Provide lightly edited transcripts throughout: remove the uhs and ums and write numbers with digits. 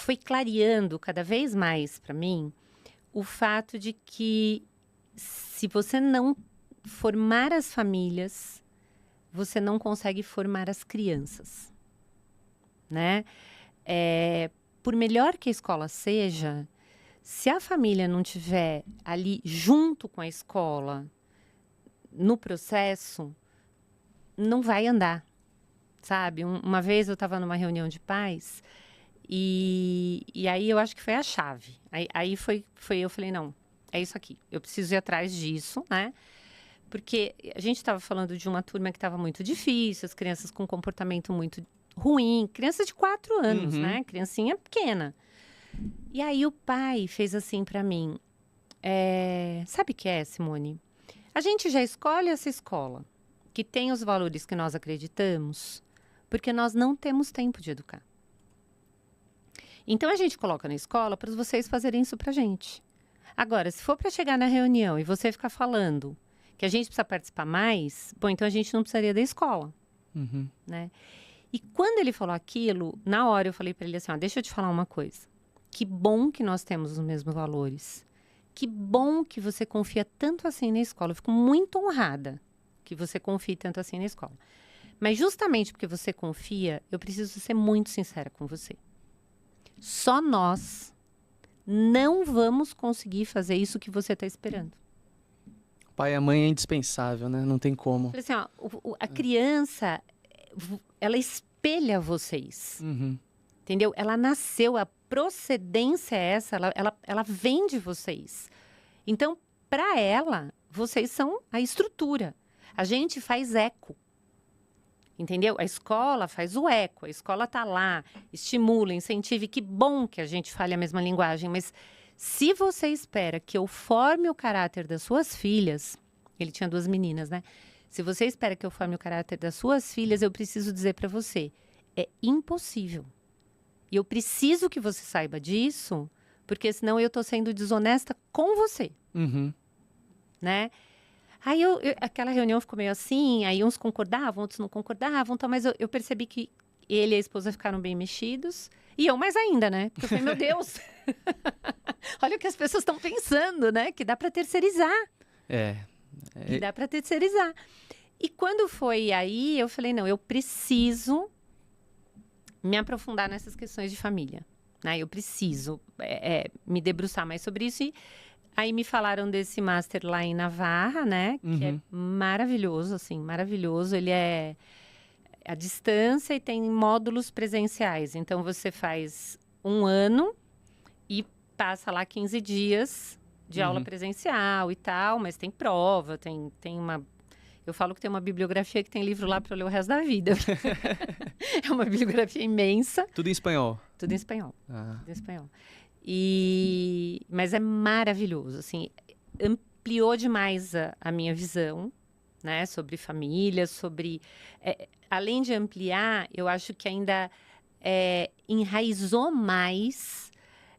foi clareando cada vez mais para mim o fato de que se você não formar as famílias, você não consegue formar as crianças, né? Por melhor que a escola seja, se a família não tiver ali junto com a escola, no processo, não vai andar, sabe? Uma vez eu estava numa reunião de pais e aí eu acho que foi a chave. Aí foi eu falei, não, é isso aqui. Eu preciso ir atrás disso, né? Porque a gente estava falando de uma turma que estava muito difícil, as crianças com comportamento muito ruim, criança de 4 anos, né? Criancinha pequena. E aí o pai fez assim para mim, sabe o que é, Simone? A gente já escolhe essa escola que tem os valores que nós acreditamos, porque nós não temos tempo de educar. Então a gente coloca na escola para vocês fazerem isso pra gente. Agora, se for para chegar na reunião e você ficar falando que a gente precisa participar mais, bom, então a gente não precisaria da escola, né? E quando ele falou aquilo, na hora eu falei para ele assim, deixa eu te falar uma coisa. Que bom que nós temos os mesmos valores. Que bom que você confia tanto assim na escola. Eu fico muito honrada que você confie tanto assim na escola. Mas justamente porque você confia, eu preciso ser muito sincera com você. Só nós não vamos conseguir fazer isso que você está esperando. O pai e a mãe é indispensável, né? Não tem como. Falei assim, a criança, ela espelha vocês. Entendeu? Ela nasceu, a procedência é essa, ela vem de vocês. Então, para ela, vocês são a estrutura. A gente faz eco. Entendeu? A escola faz o eco, a escola está lá, estimula, incentive. Que bom que a gente fale a mesma linguagem, mas se você espera que eu forme o caráter das suas filhas, ele tinha 2 meninas, né? Se você espera que eu forme o caráter das suas filhas, eu preciso dizer para você, é impossível. E eu preciso que você saiba disso, porque senão eu estou sendo desonesta com você, né? Aí aquela reunião ficou meio assim, aí uns concordavam, outros não concordavam, então, mas eu percebi que ele e a esposa ficaram bem mexidos. E eu mais ainda, né? Porque eu falei, meu Deus, olha o que as pessoas estão pensando, né? Que dá para terceirizar. Que dá para terceirizar. E quando foi aí, eu falei, não, eu preciso me aprofundar nessas questões de família. Né? Eu preciso me debruçar mais sobre isso. E aí me falaram desse master lá em Navarra, né? Que é maravilhoso, assim, maravilhoso. Ele é à distância e tem módulos presenciais. Então, você faz 1 ano e passa lá 15 dias de aula presencial e tal. Mas tem prova, tem uma... Eu falo que tem uma bibliografia que tem livro lá para eu ler o resto da vida. É uma bibliografia imensa. Tudo em espanhol? Tudo em espanhol. Tudo em espanhol. Mas é maravilhoso, assim, ampliou demais a minha visão, né, sobre família, sobre... além de ampliar, eu acho que ainda enraizou mais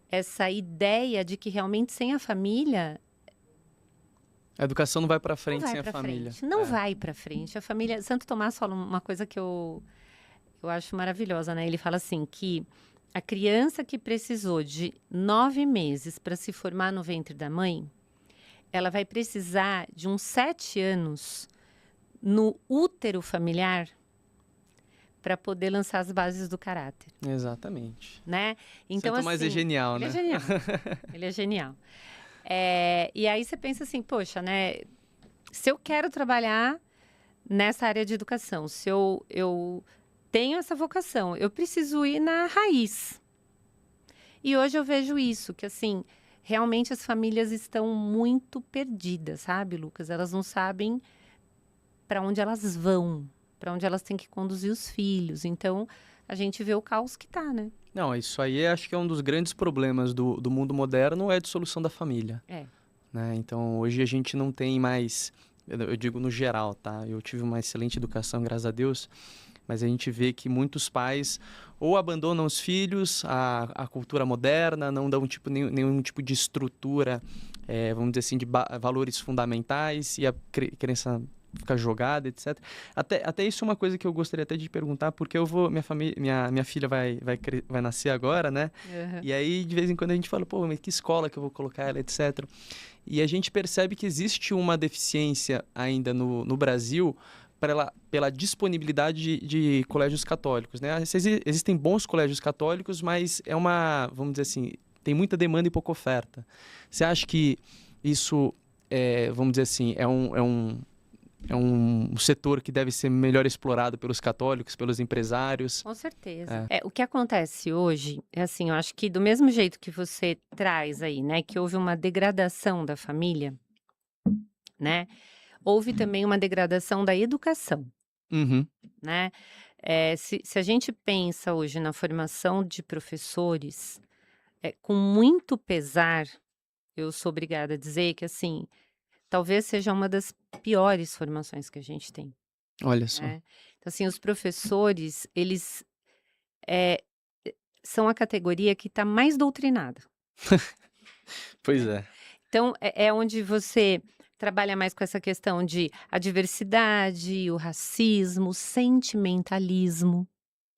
essa ideia de que realmente sem a família... A educação não vai para frente sem a família. Não vai para frente. A família... Santo Tomás fala uma coisa que eu acho maravilhosa, né? Ele fala assim, que a criança que precisou de 9 meses para se formar no ventre da mãe, ela vai precisar de uns 7 anos no útero familiar para poder lançar as bases do caráter. Exatamente. Né? Então, Santo Tomás é genial, né? Ele é genial. Ele é genial. E aí você pensa assim, poxa, né? Se eu quero trabalhar nessa área de educação, se eu tenho essa vocação, eu preciso ir na raiz. E hoje eu vejo isso, que assim, realmente as famílias estão muito perdidas, sabe, Lucas? Elas não sabem para onde elas vão, para onde elas têm que conduzir os filhos. Então, a gente vê o caos que tá, né? Não, isso aí acho que é um dos grandes problemas do mundo moderno, é a dissolução da família. Né? Então, hoje a gente não tem mais, eu digo no geral, tá? Eu tive uma excelente educação, graças a Deus, mas a gente vê que muitos pais ou abandonam os filhos à cultura moderna, não dão nenhum tipo de estrutura, vamos dizer assim, de valores fundamentais, e a criança ficar jogada, etc. Até isso é uma coisa que eu gostaria até de perguntar, porque minha filha vai nascer agora, né? Uhum. E aí, de vez em quando, a gente fala, pô, mas que escola que eu vou colocar ela, etc. E a gente percebe que existe uma deficiência ainda no Brasil pela disponibilidade de colégios católicos, né? Existem bons colégios católicos, mas vamos dizer assim, tem muita demanda e pouca oferta. Você acha que isso, vamos dizer assim, é um setor que deve ser melhor explorado pelos católicos, pelos empresários? Com certeza. O que acontece hoje é assim, eu acho que do mesmo jeito que você traz aí, né, que houve uma degradação da família, né, houve também uma degradação da educação, Uhum. né? Se a gente pensa hoje na formação de professores, com muito pesar, eu sou obrigada a dizer que, assim, talvez seja uma das piores formações que a gente tem. Olha só. Então, assim, os professores, eles são a categoria que está mais doutrinada. Pois é. Então, é onde você trabalha mais com essa questão de a diversidade, o racismo, o sentimentalismo.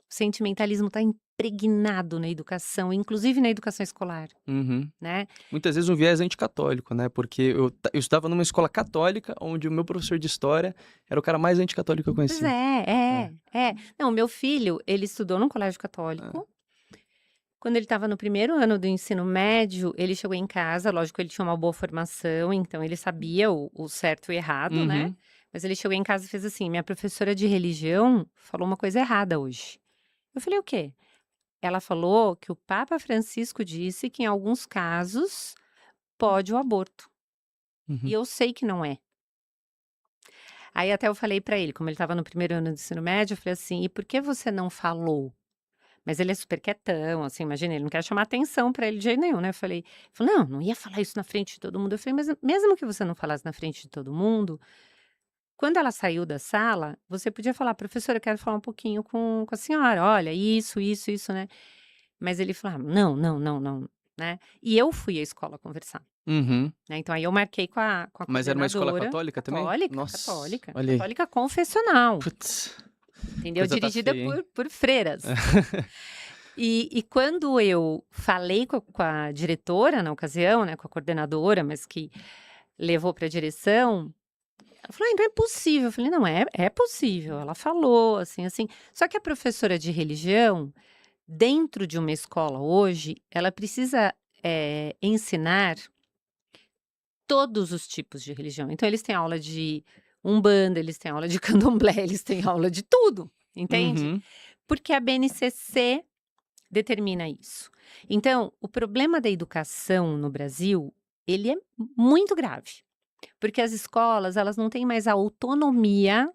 O sentimentalismo está impregnado na educação, inclusive na educação escolar, Uhum. né? Muitas vezes um viés anticatólico, né? Porque eu estudava numa escola católica, onde o meu professor de história era o cara mais anticatólico que eu Pois conhecia. Não, meu filho, ele estudou num colégio católico. Quando ele estava no primeiro ano do ensino médio, ele chegou em casa, lógico, ele tinha uma boa formação, então ele sabia o certo e o errado, né? Uhum. Mas ele chegou em casa e fez assim: minha professora de religião falou uma coisa errada hoje. Eu falei: o quê? Ela falou que o Papa Francisco disse que em alguns casos pode o aborto. Uhum. E eu sei que não é. Aí até eu falei para ele, como ele estava no primeiro ano do ensino médio, eu falei assim: e por que você não falou? Mas ele é super quietão, assim, imagina, ele não quer chamar atenção pra ele de jeito nenhum, né? Eu falei, não ia falar isso na frente de todo mundo. Eu falei, mas mesmo que você não falasse na frente de todo mundo, quando ela saiu da sala, você podia falar, professora, eu quero falar um pouquinho com a senhora, olha, isso, né? Mas ele falou, não, né? E eu fui à escola conversar, Uhum. né? Então aí eu marquei com a Mas era uma escola coordenadora. católica também? Nossa, Católica. olha aí. Católica confessional. Putz, Entendeu? coisa tá Dirigida feia, por freiras. E quando eu falei com a diretora na ocasião, né, com a coordenadora, mas que levou para a direção, ela falou: então é possível. Eu falei: não, é possível. Ela falou, assim. Só que a professora de religião, dentro de uma escola hoje, ela precisa ensinar todos os tipos de religião. Então, eles têm aula de umbanda, eles têm aula de candomblé, eles têm aula de tudo, entende? Uhum. Porque a BNCC determina isso. Então, o problema da educação no Brasil, ele é muito grave, porque as escolas, elas não têm mais a autonomia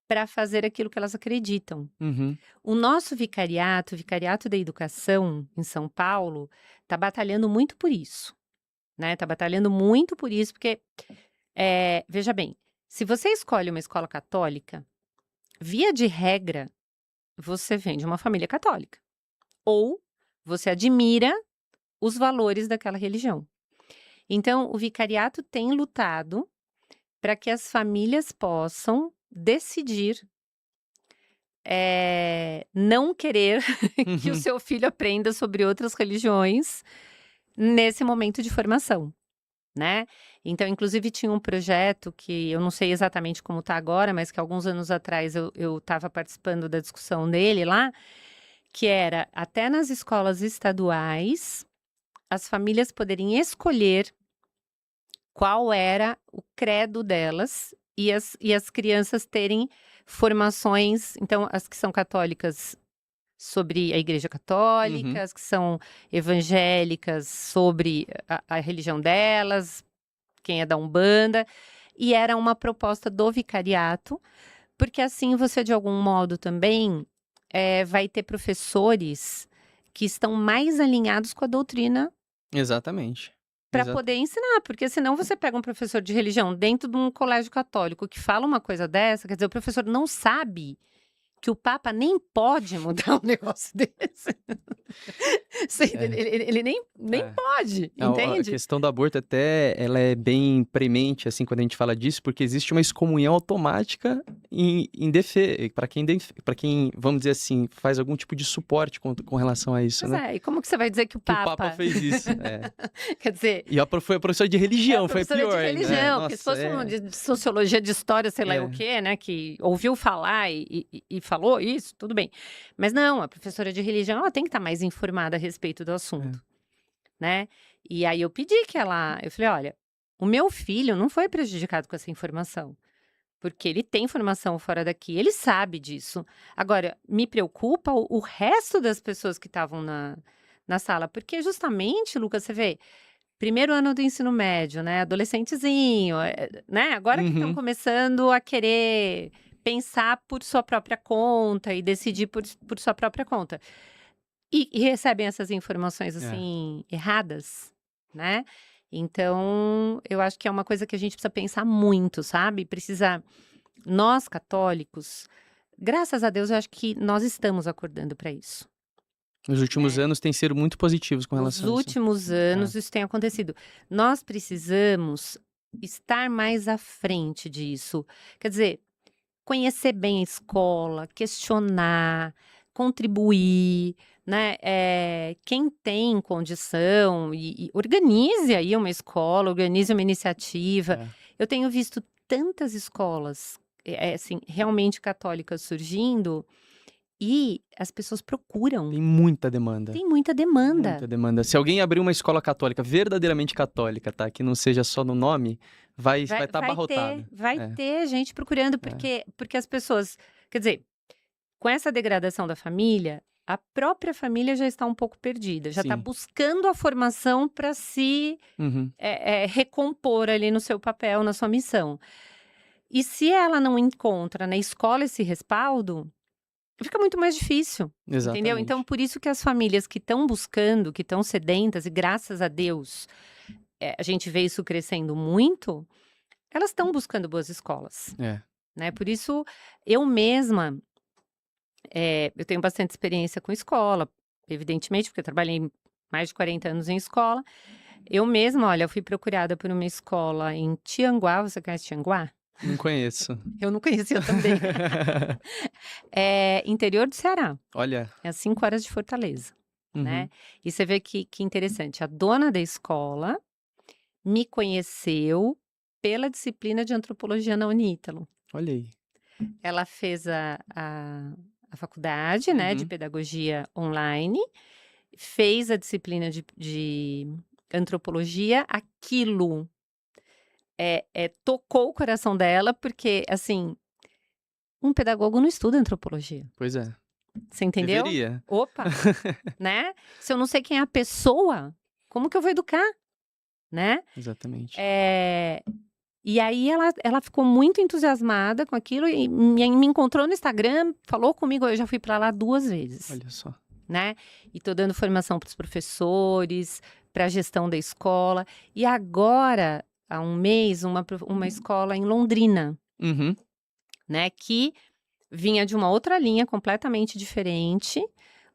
para fazer aquilo que elas acreditam. Uhum. O nosso vicariato, o Vicariato da Educação em São Paulo, está batalhando muito por isso, né? Está batalhando muito por isso, porque, veja bem, se você escolhe uma escola católica, via de regra, você vem de uma família católica. Ou você admira os valores daquela religião. Então, o vicariato tem lutado para que as famílias possam decidir não querer que o seu filho aprenda sobre outras religiões nesse momento de formação, né? Então, inclusive, tinha um projeto que eu não sei exatamente como está agora, mas que alguns anos atrás eu estava participando da discussão dele lá, que era, até nas escolas estaduais, as famílias poderem escolher qual era o credo delas e as crianças terem formações, então, as que são católicas sobre a Igreja Católica, as que são evangélicas sobre a religião delas, quem é da Umbanda, e era uma proposta do vicariato, porque assim você, de algum modo, também vai ter professores que estão mais alinhados com a doutrina. Exatamente. Para poder ensinar, porque senão você pega um professor de religião dentro de um colégio católico que fala uma coisa dessa, quer dizer, o professor não sabe que o Papa nem pode mudar um negócio desse. Ele nem pode, entende? A questão do aborto até, ela é bem premente, assim, quando a gente fala disso, porque existe uma excomunhão automática para quem, vamos dizer assim, faz algum tipo de suporte com relação a isso, né? E como que você vai dizer que o Papa... Que o Papa fez isso, Quer dizer... E foi professor de religião, foi pior. De religião, porque se fosse de sociologia, de história, sei lá o quê, né, que ouviu falar e falou isso, tudo bem. Mas não, a professora de religião, ela tem que estar mais informada a respeito do assunto, né? E aí eu falei, olha, o meu filho não foi prejudicado com essa informação, porque ele tem informação fora daqui, ele sabe disso. Agora, me preocupa o resto das pessoas que estavam na sala, porque justamente, Lucas, você vê, primeiro ano do ensino médio, né, adolescentezinho, né, agora que estão começando a querer pensar por sua própria conta e decidir por sua própria conta. E recebem essas informações, assim, erradas, né? Então, eu acho que é uma coisa que a gente precisa pensar muito, sabe? Nós, católicos, graças a Deus, eu acho que nós estamos acordando para isso. Nos últimos anos tem sido muito positivos com relação a isso. Nos últimos anos isso tem acontecido. Nós precisamos estar mais à frente disso. Quer dizer, conhecer bem a escola, questionar, contribuir, né? Quem tem condição e organize aí uma escola, organize uma iniciativa. Eu tenho visto tantas escolas, assim, realmente católicas surgindo e as pessoas procuram. Tem muita demanda. Muita demanda. Se alguém abrir uma escola católica, verdadeiramente católica, tá? Que não seja só no nome, vai estar abarrotado. Vai ter gente procurando, porque as pessoas... Quer dizer, com essa degradação da família, a própria família já está um pouco perdida. Já está buscando a formação para se recompor ali no seu papel, na sua missão. E se ela não encontra na escola esse respaldo, fica muito mais difícil. Exatamente. Entendeu? Então, por isso que as famílias que estão buscando, que estão sedentas, e graças a Deus, a gente vê isso crescendo muito, elas estão buscando boas escolas. Né? Por isso, eu mesma, eu tenho bastante experiência com escola, evidentemente, porque eu trabalhei mais de 40 anos em escola. Eu mesma, olha, eu fui procurada por uma escola em Tianguá. Você conhece Tianguá? Não conheço. Eu não conhecia também. Interior do Ceará. Olha. É a 5 horas de Fortaleza, né? E você vê que interessante. A dona da escola me conheceu pela disciplina de antropologia na Unítalo. Olha aí. Ela fez a faculdade, né, de pedagogia online, fez a disciplina de antropologia. Aquilo tocou o coração dela, porque, assim, um pedagogo não estuda antropologia. Pois é. Você entendeu? Deveria. Opa! Né? Se eu não sei quem é a pessoa, como que eu vou educar? Né? Exatamente. E aí ela ficou muito entusiasmada com aquilo e me encontrou no Instagram, falou comigo, eu já fui para lá 2 vezes. Olha só. Né? E tô dando formação para os professores, para a gestão da escola. E agora, há um mês, uma escola em Londrina, né? Que vinha de uma outra linha completamente diferente.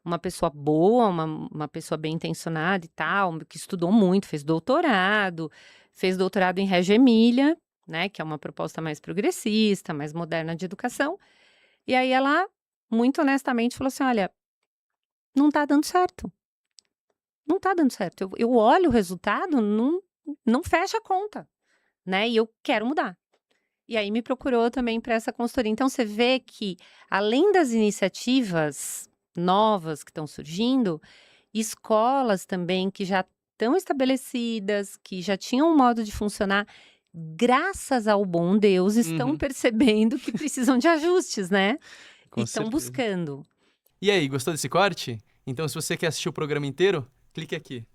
Uma pessoa boa, uma pessoa bem intencionada e tal, que estudou muito, fez doutorado em Reggio Emília, né? Que é uma proposta mais progressista, mais moderna de educação. E aí ela, muito honestamente, falou assim, olha, não tá dando certo. Não tá dando certo. Eu olho o resultado, não fecha a conta, né? E eu quero mudar. E aí me procurou também para essa consultoria. Então, você vê que, além das iniciativas novas que estão surgindo, escolas também que já estão estabelecidas, que já tinham um modo de funcionar, graças ao bom Deus, estão percebendo que precisam de ajustes, né? E estão buscando. E aí, gostou desse corte? Então, se você quer assistir o programa inteiro, clique aqui.